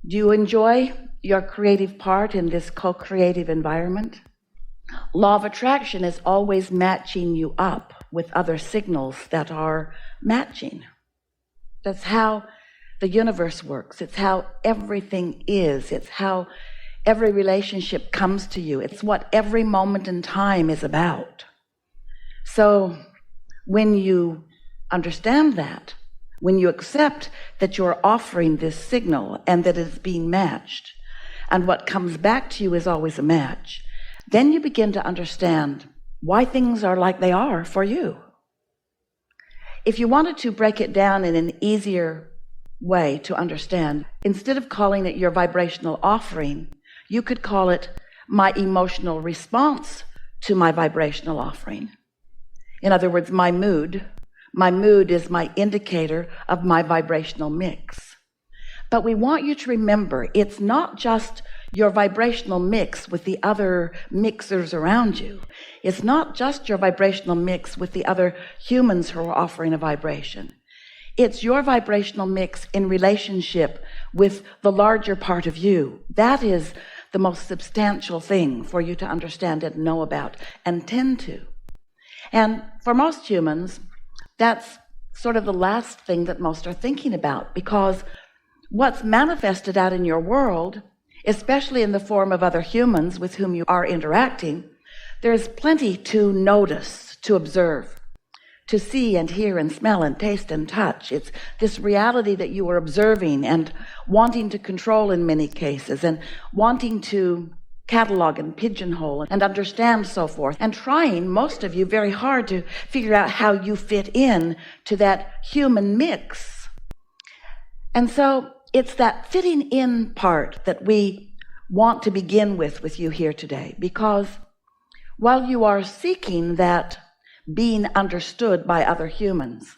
Do you enjoy your creative part in this co-creative environment? Law of attraction is always matching you up with other signals that are matching. That's how the universe works. It's how everything is. It's how every relationship comes to you. It's what every moment in time is about. So when you understand that, when you accept that you're offering this signal and that it's being matched, and what comes back to you is always a match, then you begin to understand why things are like they are for you. If you wanted to break it down in an easier way to understand, instead of calling it your vibrational offering, you could call it my emotional response to my vibrational offering. In other words, my mood. My mood is my indicator of my vibrational mix. But we want you to remember, it's not just your vibrational mix with the other mixers around you. It's not just your vibrational mix with the other humans who are offering a vibration. It's your vibrational mix in relationship with the larger part of you. That is the most substantial thing for you to understand and know about and tend to. And for most humans, that's sort of the last thing that most are thinking about, because what's manifested out in your world, especially in the form of other humans with whom you are interacting, there's plenty to notice, to observe, to see and hear and smell and taste and touch. It's this reality that you are observing and wanting to control in many cases, and wanting to catalog and pigeonhole and understand, so forth, and trying, most of you, very hard to figure out how you fit in to that human mix. And so it's that fitting in part that we want to begin with you here today, because while you are seeking that being understood by other humans,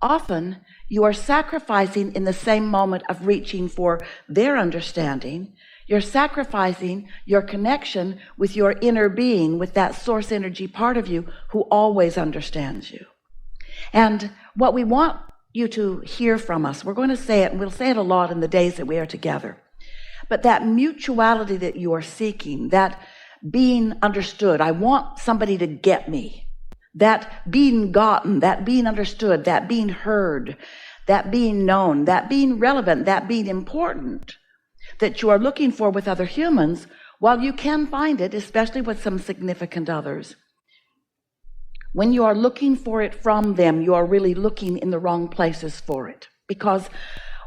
often you are sacrificing in the same moment of reaching for their understanding. You're sacrificing your connection with your inner being, with that source energy part of you who always understands you. And what we want you to hear from us, we're going to say it, and we'll say it a lot in the days that we are together, but that mutuality that you are seeking, that being understood, I want somebody to get me, that being gotten, that being understood, that being heard, that being known, that being relevant, that being important, that you are looking for with other humans, while you can find it, especially with some significant others, when you are looking for it from them, you are really looking in the wrong places for it. Because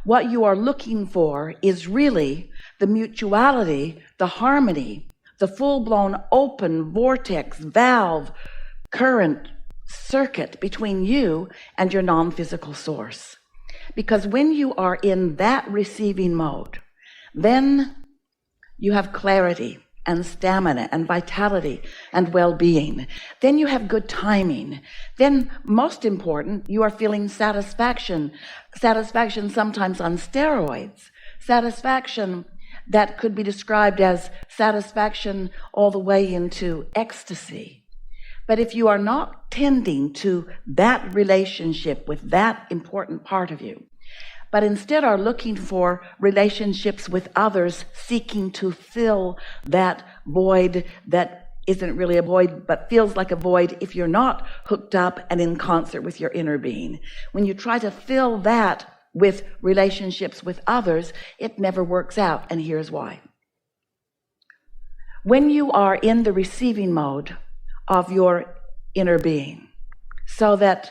what you are looking for is really the mutuality, the harmony, the full-blown open vortex, valve, current, circuit between you and your non-physical source. Because when you are in that receiving mode, then you have clarity and stamina and vitality and well-being. Then you have good timing. Then, most important, you are feeling satisfaction. Satisfaction sometimes on steroids. Satisfaction that could be described as satisfaction all the way into ecstasy. But if you are not tending to that relationship with that important part of you, but instead are looking for relationships with others, seeking to fill that void that isn't really a void, but feels like a void if you're not hooked up and in concert with your inner being. When you try to fill that with relationships with others, it never works out, and here's why. When you are in the receiving mode of your inner being, so that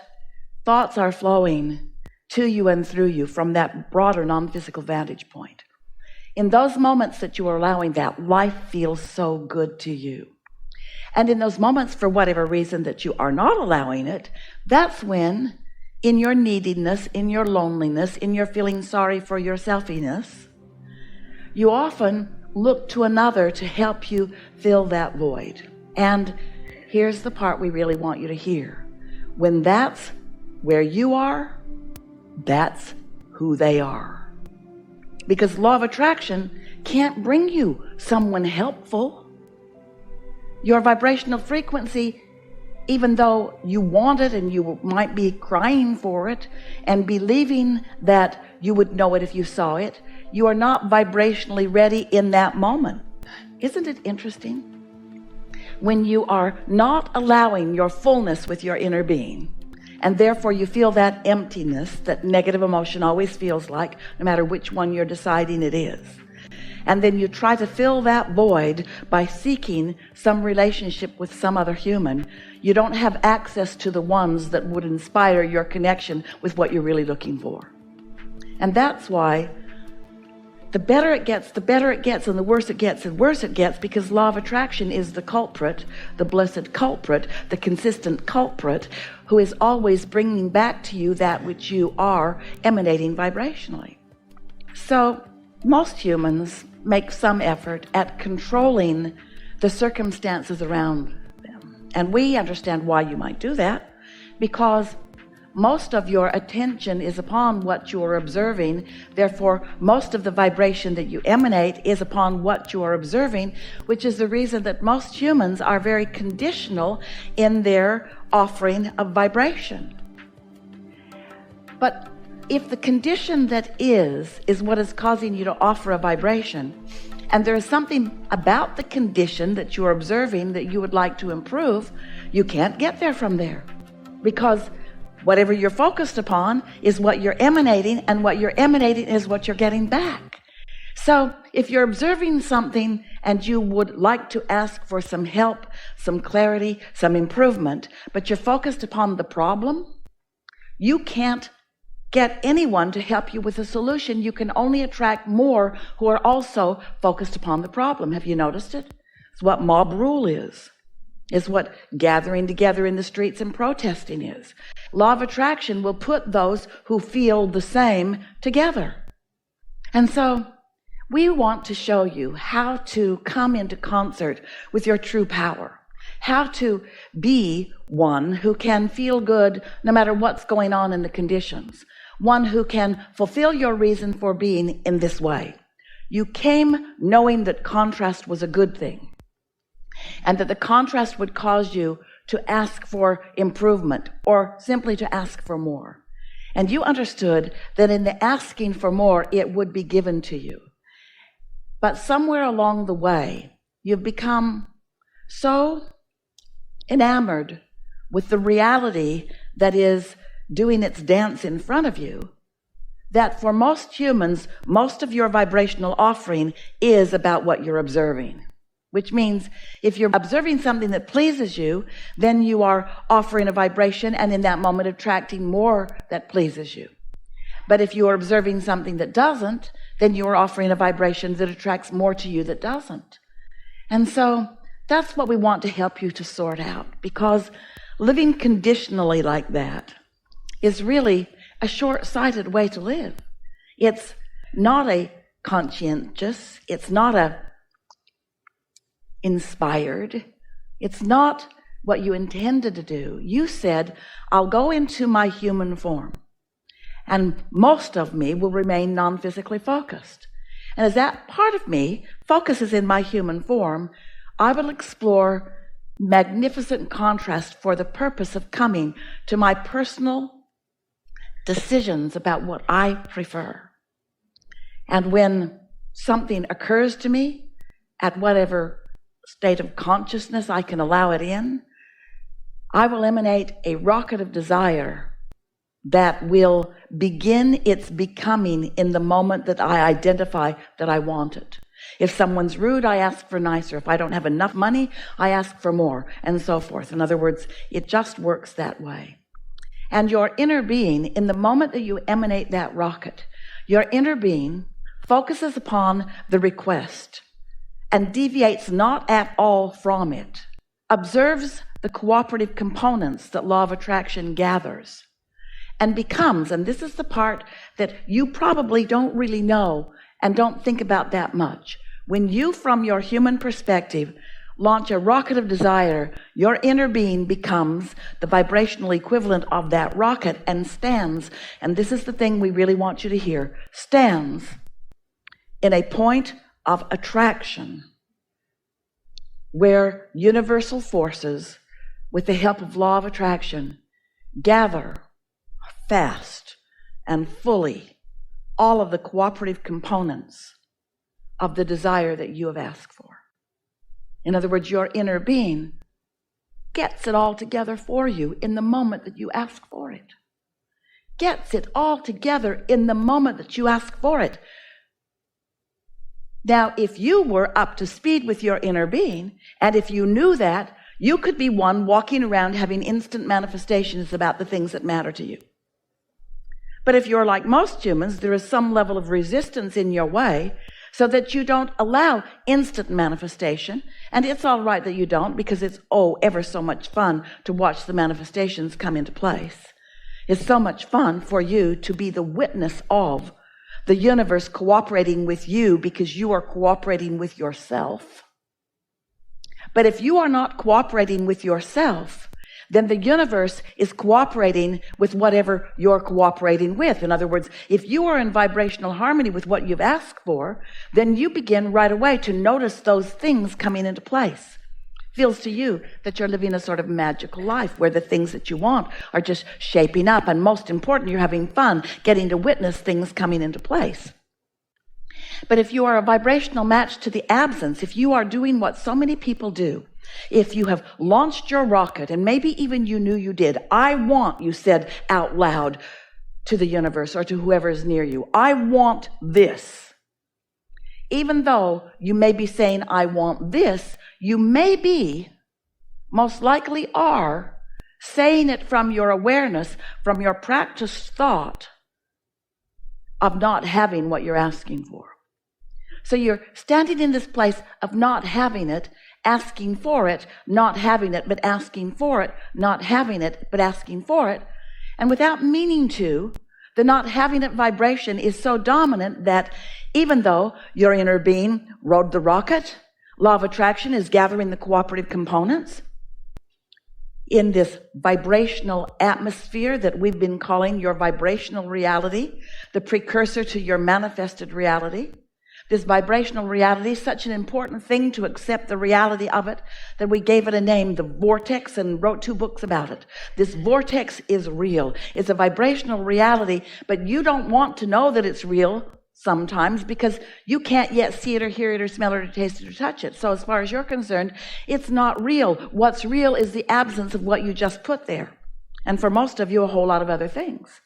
thoughts are flowing to you and through you from that broader non-physical vantage point, in those moments that you are allowing that, life feels so good to you. And in those moments, for whatever reason that you are not allowing it, that's when, in your neediness, in your loneliness, in your feeling sorry for your selfiness, you often look to another to help you fill that void. And here's the part we really want you to hear. When that's where you are, that's who they are. Because law of attraction can't bring you someone helpful. Your vibrational frequency, even though you want it and you might be crying for it and believing that you would know it if you saw it, you are not vibrationally ready in that moment. Isn't it interesting? When you are not allowing your fullness with your inner being, and therefore you feel that emptiness that negative emotion always feels like, no matter which one you're deciding it is, and then you try to fill that void by seeking some relationship with some other human, you don't have access to the ones that would inspire your connection with what you're really looking for. And that's why the better it gets, and the worse it gets, and worse it gets, because law of attraction is the culprit, the blessed culprit, the consistent culprit, who is always bringing back to you that which you are emanating vibrationally. So most humans make some effort at controlling the circumstances around them. And we understand why you might do that, because most of your attention is upon what you are observing. Therefore, most of the vibration that you emanate is upon what you are observing, which is the reason that most humans are very conditional in their offering of vibration. But if the condition that is what is causing you to offer a vibration, and there is something about the condition that you are observing that you would like to improve, you can't get there from there, because whatever you're focused upon is what you're emanating, and what you're emanating is what you're getting back. So if you're observing something and you would like to ask for some help, some clarity, some improvement, but you're focused upon the problem, you can't get anyone to help you with a solution. You can only attract more who are also focused upon the problem. Have you noticed it? It's what mob rule is. It's what gathering together in the streets and protesting is. Law of attraction will put those who feel the same together. And so we want to show you how to come into concert with your true power, how to be one who can feel good no matter what's going on in the conditions, one who can fulfill your reason for being in this way. You came knowing that contrast was a good thing, and that the contrast would cause you to ask for improvement or simply to ask for more. And you understood that in the asking for more, it would be given to you. But somewhere along the way, you've become so enamored with the reality that is doing its dance in front of you, that for most humans, most of your vibrational offering is about what you're observing. Which means if you're observing something that pleases you, then you are offering a vibration, and in that moment attracting more that pleases you. But if you are observing something that doesn't, then you are offering a vibration that attracts more to you that doesn't. And so that's what we want to help you to sort out, because living conditionally like that is really a short-sighted way to live. It's not a conscientious, it's not a inspired, it's not what you intended to do. You said, I'll go into my human form, and most of me will remain non-physically focused. And as that part of me focuses in my human form, I will explore magnificent contrast for the purpose of coming to my personal decisions about what I prefer. And when something occurs to me, at whatever state of consciousness I can allow it in, I will emanate a rocket of desire that will begin its becoming in the moment that I identify that I want it. If someone's rude, I ask for nicer. If I don't have enough money, I ask for more, and so forth. In other words, it just works that way. And your inner being, in the moment that you emanate that rocket, your inner being focuses upon the request and deviates not at all from it, observes the cooperative components that law of attraction gathers, and becomes, and this is the part that you probably don't really know and don't think about that much, when you, from your human perspective, launch a rocket of desire, your inner being becomes the vibrational equivalent of that rocket and stands, and this is the thing we really want you to hear, stands in a point of attraction where universal forces, with the help of law of attraction, gather fast and fully all of the cooperative components of the desire that you have asked for. In other words, your inner being gets it all together for you in the moment that you ask for it. Gets it all together in the moment that you ask for it. Now, if you were up to speed with your inner being, and if you knew that, you could be one walking around having instant manifestations about the things that matter to you. But if you're like most humans, there is some level of resistance in your way so that you don't allow instant manifestation. And it's all right that you don't, because it's, ever so much fun to watch the manifestations come into place. It's so much fun for you to be the witness of the universe cooperating with you because you are cooperating with yourself. But if you are not cooperating with yourself, then the universe is cooperating with whatever you're cooperating with. In other words, if you are in vibrational harmony with what you've asked for, then you begin right away to notice those things coming into place. Feels to you that you're living a sort of magical life where the things that you want are just shaping up, and most important, you're having fun getting to witness things coming into place. But if you are a vibrational match to the absence, if you are doing what so many people do, if you have launched your rocket, and maybe even you knew you did, I want, you said out loud to the universe or to whoever is near you, I want this. Even though you may be saying, I want this, you may be, most likely are, saying it from your awareness, from your practiced thought of not having what you're asking for. So you're standing in this place of not having it, asking for it, not having it, but asking for it, not having it, but asking for it. And without meaning to, the not having it vibration is so dominant that even though your inner being rode the rocket, law of attraction is gathering the cooperative components in this vibrational atmosphere that we've been calling your vibrational reality, the precursor to your manifested reality. This vibrational reality is such an important thing to accept the reality of it that we gave it a name, the Vortex, and wrote 2 books about it. This vortex is real. It's a vibrational reality, but you don't want to know that it's real sometimes because you can't yet see it or hear it or smell it or taste it or touch it. So as far as you're concerned, it's not real. What's real is the absence of what you just put there. And for most of you, a whole lot of other things.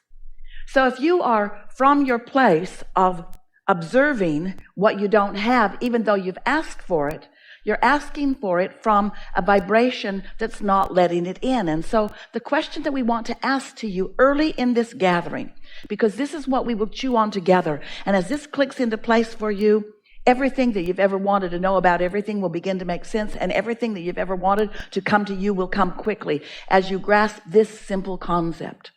So if you are from your place of observing what you don't have, even though you've asked for it, you're asking for it from a vibration that's not letting it in. And so the question that we want to ask to you early in this gathering, because this is what we will chew on together, and as this clicks into place for you, everything that you've ever wanted to know about everything will begin to make sense, and everything that you've ever wanted to come to you will come quickly as you grasp this simple concept.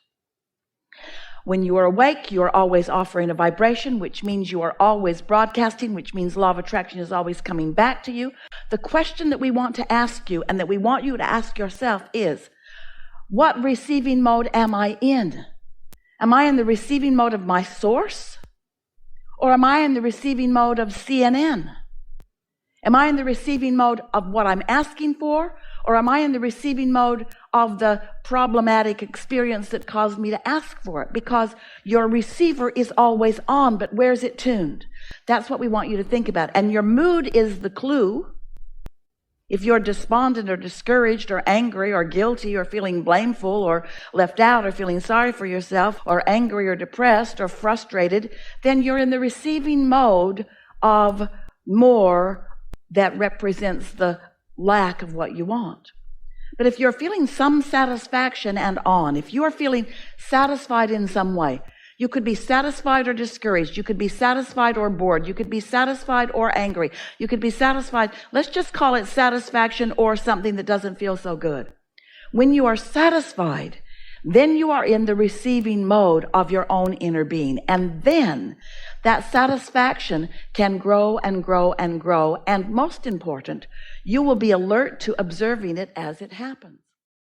When you are awake, you are always offering a vibration, which means you are always broadcasting, which means law of attraction is always coming back to you. The question that we want to ask you and that we want you to ask yourself is, what receiving mode am I in? Am I in the receiving mode of my source? Or am I in the receiving mode of CNN? Am I in the receiving mode of what I'm asking for? Or am I in the receiving mode of the problematic experience that caused me to ask for it? Because your receiver is always on, but where's it tuned? That's what we want you to think about. And your mood is the clue. If you're despondent or discouraged or angry or guilty or feeling blameful or left out or feeling sorry for yourself or angry or depressed or frustrated, then you're in the receiving mode of more that represents the lack of what you want. But if you're feeling some satisfaction and on, if you are feeling satisfied in some way, you could be satisfied or discouraged, you could be satisfied or bored, you could be satisfied or angry, you could be satisfied, let's just call it satisfaction or something that doesn't feel so good. When you are satisfied, then you are in the receiving mode of your own inner being. And then that satisfaction can grow and grow and grow. And most important, you will be alert to observing it as it happens.